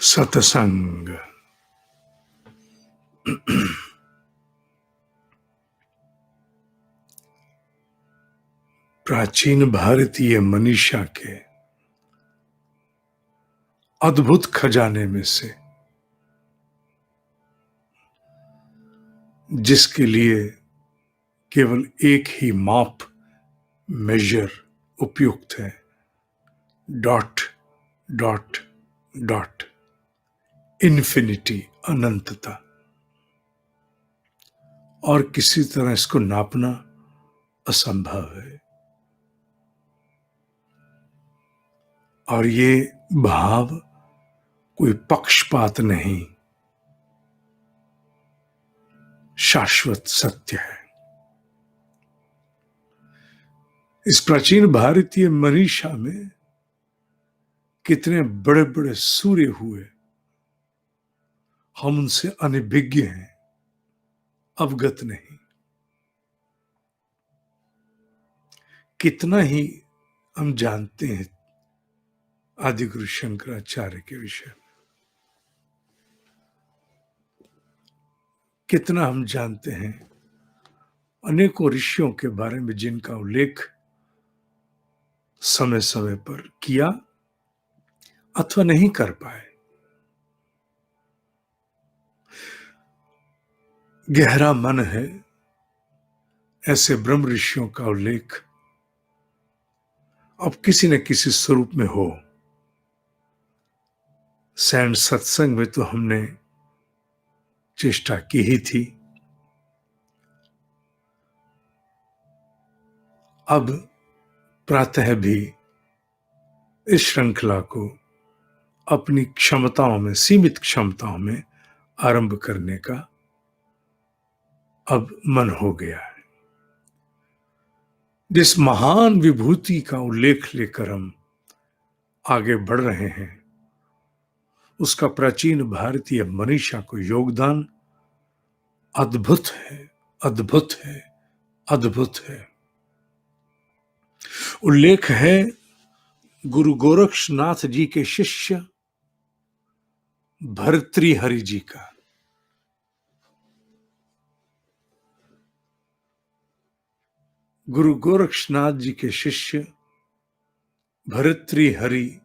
सत्संग। प्राचीन भारतीय मनीषा के अद्भुत खजाने में से, जिसके लिए केवल एक ही माप, मेजर उपयुक्त है, डॉट डॉट डॉट, इन्फिनिटी, अनंतता। और किसी तरह इसको नापना असंभव है। और ये भाव कोई पक्षपात नहीं, शाश्वत सत्य है। इस प्राचीन भारतीय मनीषा में कितने बड़े बड़े सूर्य हुए, हम उनसे अनभिज्ञ हैं, अवगत नहीं। कितना ही हम जानते हैं आदि गुरु शंकराचार्य के विषय में, कितना हम जानते हैं अनेकों ऋषियों के बारे में जिनका उल्लेख समय समय पर किया अथवा नहीं कर पाए। गहरा मन है ऐसे ब्रह्म ऋषियों का उल्लेख अब किसी न किसी स्वरूप में हो। सैंड सत्संग में तो हमने चेष्टा की ही थी। अब प्रातः भी इस श्रृंखला को अपनी क्षमताओं में, सीमित क्षमताओं में आरंभ करने का अब मन हो गया है। जिस महान विभूति का उल्लेख लेकर हम आगे बढ़ रहे हैं, उसका प्राचीन भारतीय मनीषा को योगदान अद्भुत है, अद्भुत है, अद्भुत है। उल्लेख है गुरु गोरक्षनाथ जी के शिष्य भर्तृहरि जी का। गुरु गोरक्षनाथ जी के शिष्य भर्तृहरि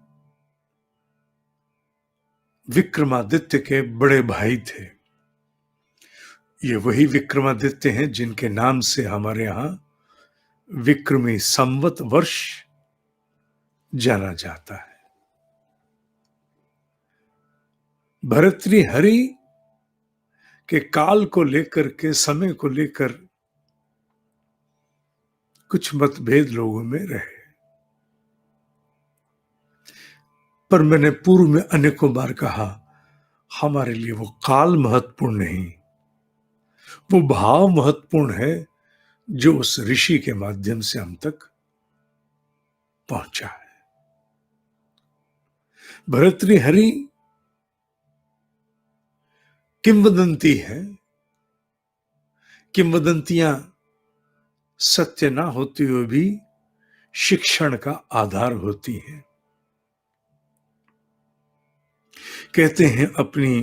विक्रमादित्य के बड़े भाई थे। ये वही विक्रमादित्य हैं जिनके नाम से हमारे यहां विक्रमी संवत वर्ष जाना जाता है। भर्तृहरि के काल को लेकर के, समय को लेकर कुछ मतभेद लोगों में रहे, पर मैंने पूर्व में अनेकों बार कहा, हमारे लिए वो काल महत्वपूर्ण नहीं, वो भाव महत्वपूर्ण है जो उस ऋषि के माध्यम से हम तक पहुंचा है। भर्तृहरि किंवदंती है। किंवदंतियां सत्य ना होती हुए भी शिक्षण का आधार होती हैं। कहते हैं अपनी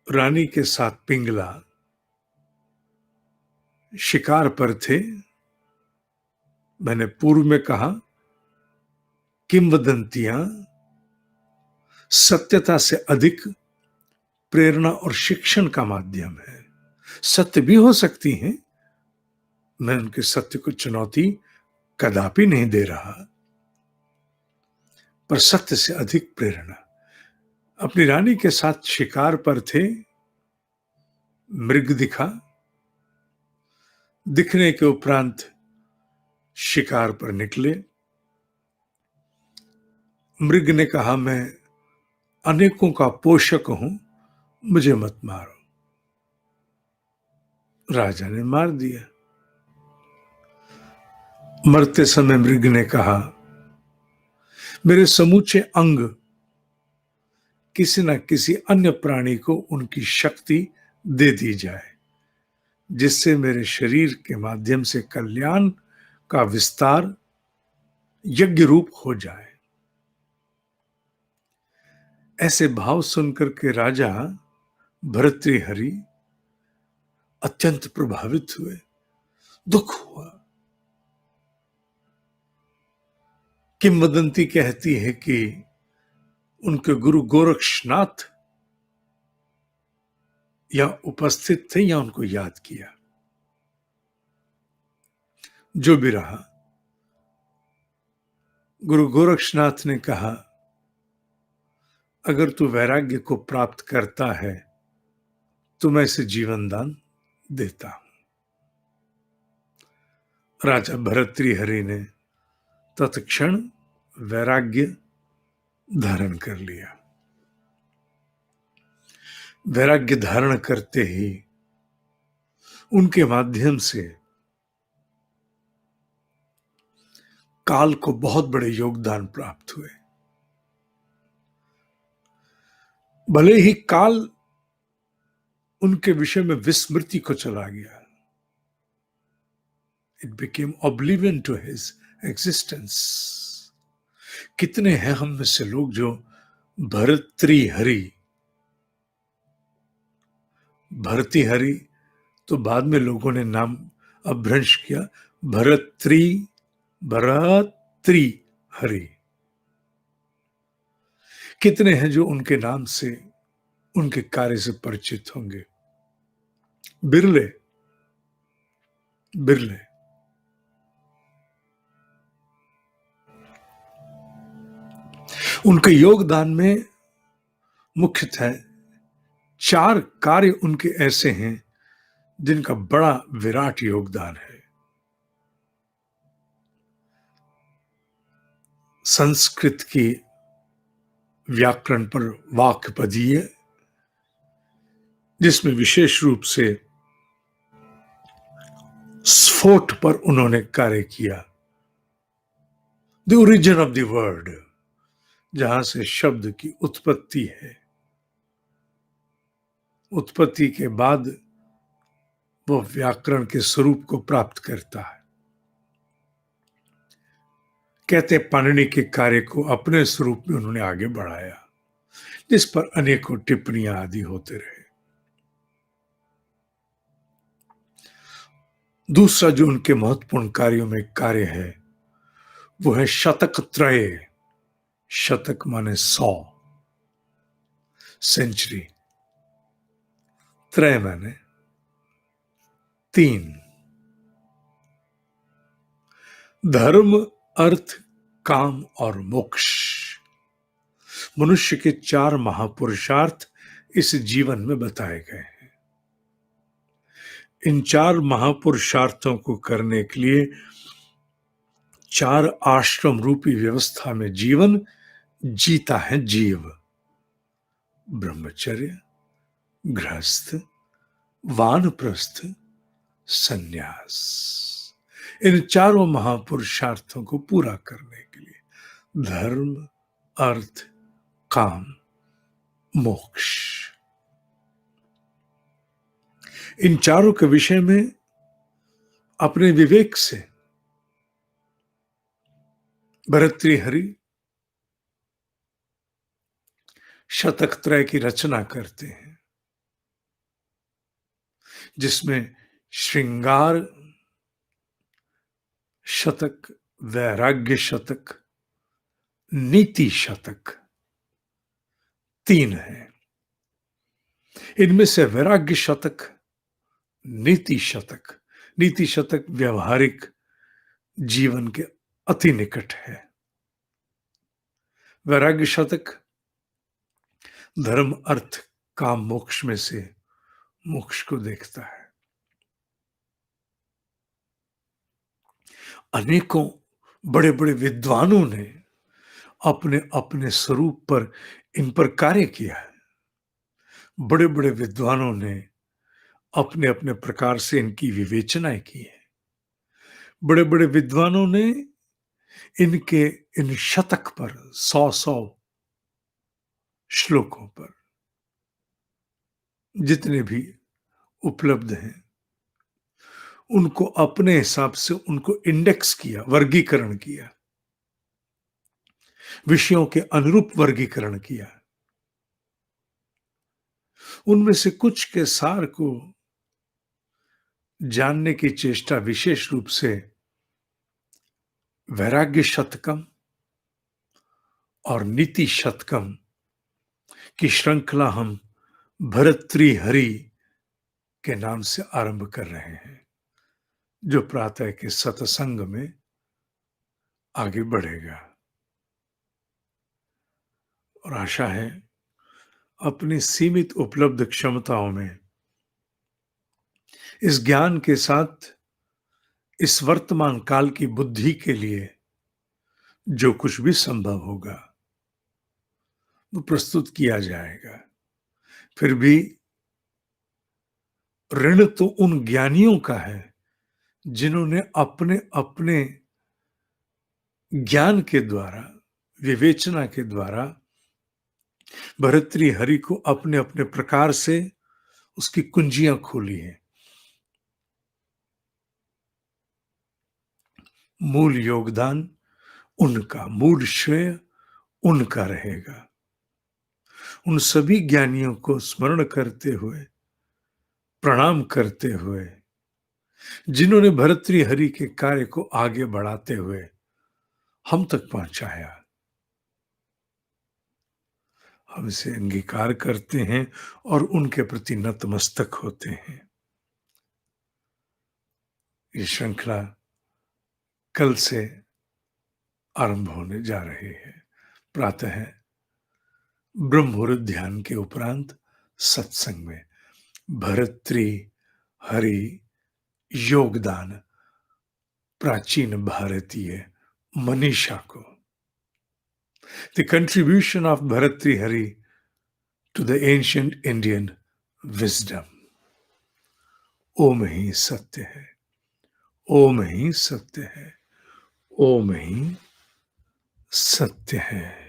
रानी के साथ पिंगला शिकार पर थे। मैंने पूर्व में कहा, किंवदंतियां सत्यता से अधिक प्रेरणा और शिक्षण का माध्यम है। सत्य भी हो सकती हैं, मैं उनके सत्य को चुनौती कदापि नहीं दे रहा, पर सत्य से अधिक प्रेरणा। अपनी रानी के साथ शिकार पर थे, मृग दिखा, दिखने के उपरांत शिकार पर निकले। मृग ने कहा, मैं अनेकों का पोषक हूं, मुझे मत मारो। राजा ने मार दिया। मरते समय मृग ने कहा, मेरे समूचे अंग किसी न किसी अन्य प्राणी को उनकी शक्ति दे दी जाए, जिससे मेरे शरीर के माध्यम से कल्याण का विस्तार यज्ञ रूप हो जाए। ऐसे भाव सुनकर के राजा भर्तृहरि अत्यंत प्रभावित हुए, दुख हुआ। किंवदंती कहती है कि उनके गुरु गोरक्षनाथ या उपस्थित थे या उनको याद किया। जो भी रहा, गुरु गोरक्षनाथ ने कहा, अगर तू वैराग्य को प्राप्त करता है तो मैं इसे जीवन दान देता हूं। राजा भर्तृहरि ने तत्क्षण वैराग्य धारण कर लिया। वैराग्य धारण करते ही उनके माध्यम से काल को बहुत बड़े योगदान प्राप्त हुए। भले ही काल उनके विषय में विस्मृति को चला गया, it became oblivion to his existence. कितने हैं हम में से लोग जो भर्तृहरि तो बाद में लोगों ने नाम अपभ्रंश किया, भर्तृहरि। कितने हैं जो उनके नाम से, उनके कार्य से परिचित होंगे? बिरले बिरले। उनके योगदान में मुख्यतः 4 कार्य उनके ऐसे हैं जिनका बड़ा विराट योगदान है। संस्कृत की व्याकरण पर वाक्पदीय, जिसमें विशेष रूप से स्फोट पर उन्होंने कार्य किया। The origin of the word, जहां से शब्द की उत्पत्ति है, उत्पत्ति के बाद वो व्याकरण के स्वरूप को प्राप्त करता है। कहते पाणिनि के कार्य को अपने स्वरूप में उन्होंने आगे बढ़ाया, जिस पर अनेकों टिप्पणियां आदि होते रहे। दूसरा जो उनके महत्वपूर्ण कार्यों में कार्य है वो है शतक त्रय। शतक माने 100, सेंचुरी, त्रय माने 3। धर्म, अर्थ, काम और मोक्ष, मनुष्य के 4 महापुरुषार्थ इस जीवन में बताए गए हैं। इन 4 महापुरुषार्थों को करने के लिए 4 आश्रम रूपी व्यवस्था में जीवन जीता है जीव। ब्रह्मचर्य, गृहस्थ, वानप्रस्थ, संन्यास। इन 4 महापुरुषार्थों को पूरा करने के लिए धर्म, अर्थ, काम, मोक्ष, इन 4 के विषय में अपने विवेक से भर्तृहरि शतक त्रय की रचना करते हैं, जिसमें श्रृंगार शतक, वैराग्य शतक, नीति शतक 3 है। इनमें से वैराग्य शतक, नीति शतक व्यवहारिक जीवन के अति निकट है। वैराग्य शतक धर्म, अर्थ, काम, मोक्ष में से मोक्ष को देखता है। अनेकों बड़े बड़े विद्वानों ने अपने अपने स्वरूप पर इन पर कार्य किया है। बड़े बड़े विद्वानों ने अपने अपने प्रकार से इनकी विवेचनाएं की है। बड़े बड़े विद्वानों ने इनके इन शतक पर 100 श्लोकों पर जितने भी उपलब्ध हैं उनको अपने हिसाब से उनको इंडेक्स किया, वर्गीकरण किया, विषयों के अनुरूप वर्गीकरण किया। उनमें से कुछ के सार को जानने की चेष्टा विशेष रूप से वैराग्य शतकम और नीति शतकम की श्रृंखला हम भर्तृहरि के नाम से आरंभ कर रहे हैं, जो प्रातः के सत्संग में आगे बढ़ेगा। और आशा है अपनी सीमित उपलब्ध क्षमताओं में इस ज्ञान के साथ इस वर्तमान काल की बुद्धि के लिए जो कुछ भी संभव होगा वो प्रस्तुत किया जाएगा। फिर भी ऋण तो उन ज्ञानियों का है जिन्होंने अपने अपने ज्ञान के द्वारा, विवेचना के द्वारा भर्तृहरि को अपने अपने प्रकार से उसकी कुंजियां खोली हैं। मूल योगदान उनका, मूल श्रेय उनका रहेगा। उन सभी ज्ञानियों को स्मरण करते हुए, प्रणाम करते हुए, जिन्होंने भर्तृहरि के कार्य को आगे बढ़ाते हुए हम तक पहुंचाया, हम इसे अंगीकार करते हैं और उनके प्रति नतमस्तक होते हैं। ये श्रृंखला कल से आरंभ होने जा रही है। प्रातः ब्रह्ममुहूर्त ध्यान के उपरांत सत्संग में भर्तृहरि योगदान प्राचीन भारतीय मनीषा को, the contribution of Bhartrihari to the ancient Indian wisdom. ओम ही सत्य है, ओम ही सत्य है, ओम ही सत्य है।